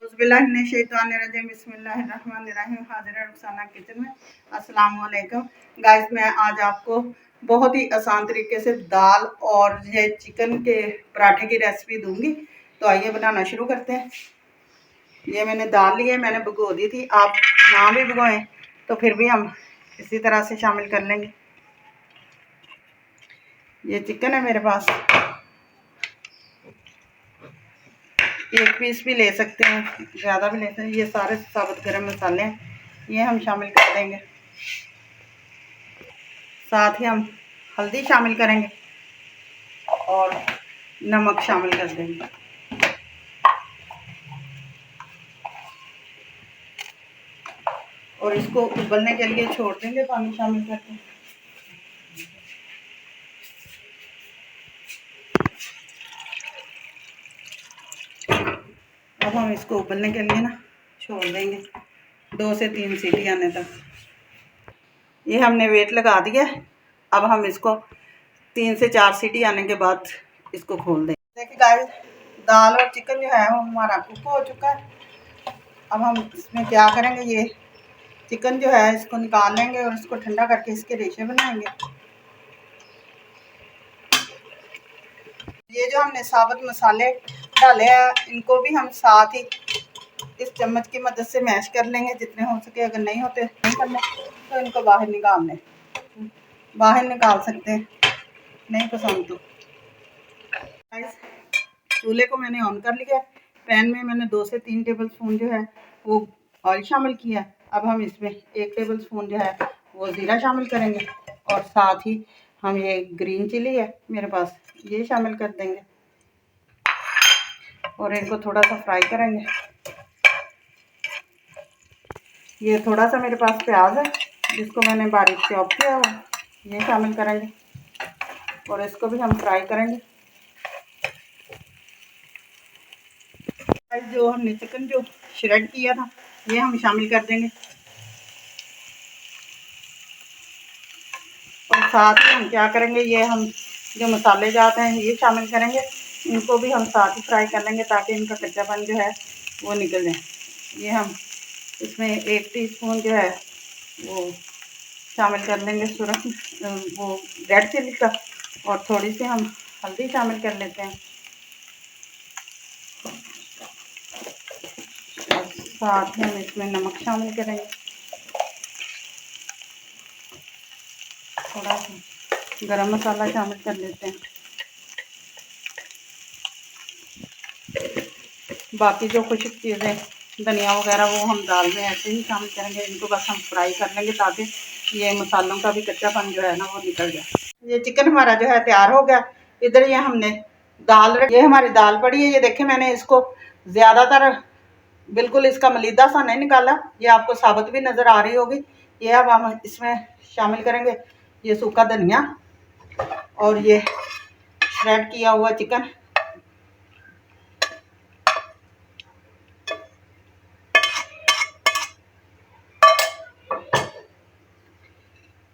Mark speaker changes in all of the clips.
Speaker 1: बिस्मिल्लाहिर्रहमानिर्रहीम। हाजिर है रुखसाना किचन में। अस्सलाम वालेकुम गाइस, मैं आज आपको बहुत ही आसान तरीके से दाल और ये चिकन के पराठे की रेसिपी दूंगी। तो आइए बनाना शुरू करते हैं। ये मैंने दाल ली है, मैंने भिगो दी थी। आप ना भी भिगोएं तो फिर भी हम इसी तरह से शामिल कर लेंगे। ये चिकन है मेरे पास, एक पीस भी ले सकते हैं, ज़्यादा भी ले सकते हैं। ये सारे साबुत गरम मसाले हैं, ये हम शामिल कर देंगे। साथ ही हम हल्दी शामिल करेंगे और नमक शामिल कर देंगे। और इसको उबलने के लिए छोड़ देंगे पानी शामिल करके। अब हम इसको उबलने के लिए ना छोड़ देंगे 2 से 3 सीटी आने तक। ये हमने वेट लगा दिया। अब हम इसको 3 से 4 सीटी आने के बाद इसको खोल देंगे। देखिए गाइस, दाल और चिकन जो है वो हमारा कुक हो चुका है। अब हम इसमें क्या करेंगे, ये चिकन जो है इसको निकाल लेंगे और इसको ठंडा करके इसके रेशे बनाएंगे। ये जो हमने साबुत मसाले डाले हैं, इनको भी हम साथ ही इस चम्मच की मदद से मैश कर लेंगे जितने हो सके। अगर नहीं होते नहीं करने तो इनको बाहर निकाल सकते हैं, नहीं पसंद तो। चूल्हे को मैंने ऑन कर लिया। पैन में मैंने 2 से 3 टेबल स्पून जो है वो ऑयल शामिल किया। अब हम इसमें 1 टेबल स्पून जो है वो ज़ीरा शामिल करेंगे और साथ ही हम ये ग्रीन चिली है मेरे पास, ये शामिल कर देंगे और इनको थोड़ा सा फ्राई करेंगे। ये थोड़ा सा मेरे पास प्याज है जिसको मैंने बारीक चॉप किया हुआ, ये शामिल करेंगे और इसको भी हम फ्राई करेंगे। जो हमने चिकन जो श्रेड किया था ये हम शामिल कर देंगे और साथ ही हम क्या करेंगे, ये हम जो मसाले जाते हैं ये शामिल करेंगे। इनको भी हम साथ ही फ्राई कर लेंगे ताकि इनका कच्चापन जो है वो निकल जाए। ये हम इसमें 1 टीस्पून जो है वो शामिल कर लेंगे वो रेड चिली का, और थोड़ी सी हम हल्दी शामिल कर लेते हैं और साथ ही हम इसमें नमक शामिल करेंगे। थोड़ा सा गरम मसाला शामिल कर लेते हैं। बाकी जो कुछ चीज़ें धनिया वगैरह वो हम दाल में ऐसे ही शामिल करेंगे। इनको बस हम फ्राई कर लेंगे ताकि ये मसालों का भी कच्चापन जो है ना वो निकल जाए। ये चिकन हमारा जो है तैयार हो गया। इधर ये हमने ये हमारी दाल पड़ी है। ये देखें, मैंने इसको ज़्यादातर बिल्कुल इसका मलीदा सा नहीं निकाला, ये आपको साबुत भी नज़र आ रही होगी। ये अब हम इसमें शामिल करेंगे ये सूखा धनिया और ये श्रेड किया हुआ चिकन।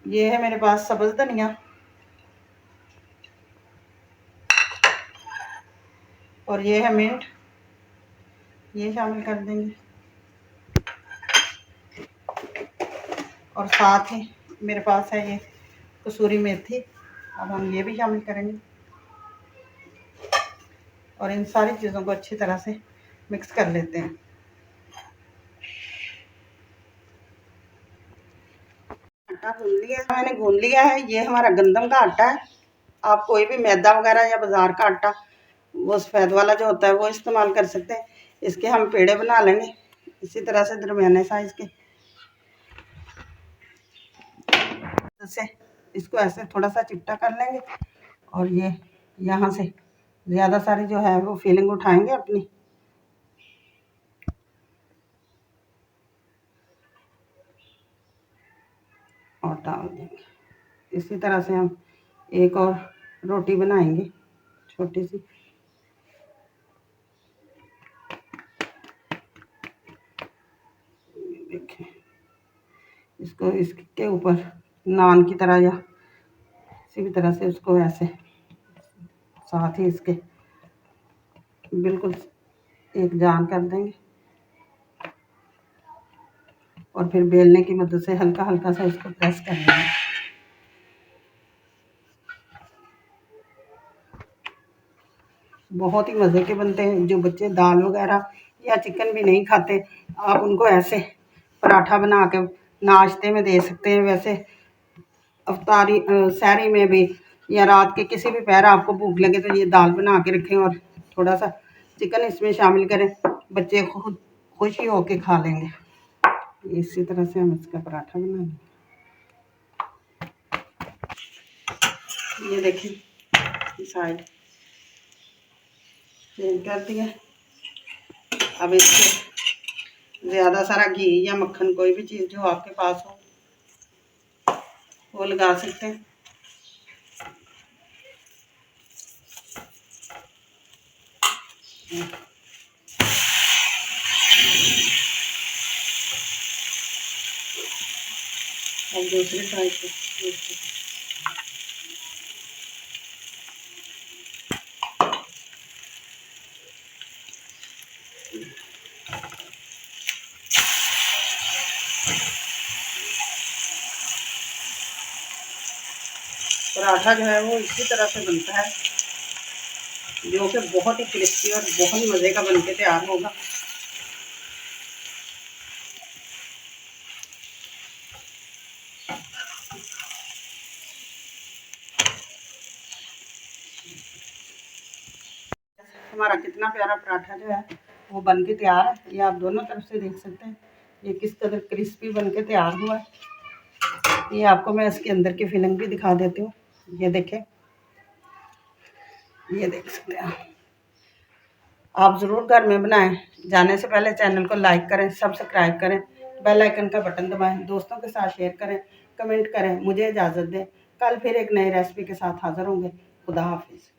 Speaker 1: ये है मेरे पास सब्ज़ धनिया और ये है मिंट, ये शामिल कर देंगे और साथ ही मेरे पास है ये कसूरी मेथी। अब हम ये भी शामिल करेंगे और इन सारी चीज़ों को अच्छी तरह से मिक्स कर लेते हैं। आटा गूंद लिया, मैंने गूंद लिया है। ये हमारा गंदम का आटा है। आप कोई भी मैदा वगैरह या बाज़ार का आटा वो सफ़ेद वाला जो होता है वो इस्तेमाल कर सकते हैं। इसके हम पेड़े बना लेंगे इसी तरह से दरमियाने साइज़ के। से इसको ऐसे थोड़ा सा चिपटा कर लेंगे और ये यहाँ से ज़्यादा सारी जो है वो फीलिंग उठाएंगे अपनी और डाल देंगे। इसी तरह से हम एक और रोटी बनाएंगे छोटी सी। देखें, इसको इसके ऊपर नान की तरह या किसी भी तरह से उसको ऐसे साथ ही इसके बिल्कुल एक जान कर देंगे और फिर बेलने की मदद से हल्का हल्का सा इसको प्रेस कर लेंगे। बहुत ही मज़े के बनते हैं। जो बच्चे दाल वगैरह या चिकन भी नहीं खाते, आप उनको ऐसे पराठा बना के नाश्ते में दे सकते हैं। वैसे अफ्तारी सहरी में भी या रात के किसी भी पहर आपको भूख लगे तो ये दाल बना के रखें और थोड़ा सा चिकन इसमें शामिल करें, बच्चे खुद खुशी होके खा लेंगे। इसी तरह से हम इसका पराठा बनाएंगे। ये देखिए साइड चेंज कर दिया। अब इसमें ज़्यादा सारा घी या मक्खन कोई भी चीज़ जो आपके पास हो वो लगा सकते हैं। अब दूसरी साइड पे पराठा जो है वो इसी तरह से बनता है, जो कि बहुत ही क्रिस्पी और बहुत मज़े का बनके तैयार होगा। हमारा कितना प्यारा पराठा जो है वो बनके तैयार है। ये आप दोनों तरफ से देख सकते हैं ये किस कदर क्रिस्पी बनके तैयार हुआ है। ये आपको मैं इसके अंदर की फिलिंग भी दिखा देती हूँ। ये देखें, ये देख सकते हैं आप ज़रूर घर में बनाएं। जाने से पहले चैनल को लाइक करें, सब्सक्राइब करें, बेल आइकन का बटन दबाएं, दोस्तों के साथ शेयर करें, कमेंट करें। मुझे इजाज़त दें, कल फिर एक नई रेसिपी के साथ हाज़िर होंगे। खुदा हाफिज़।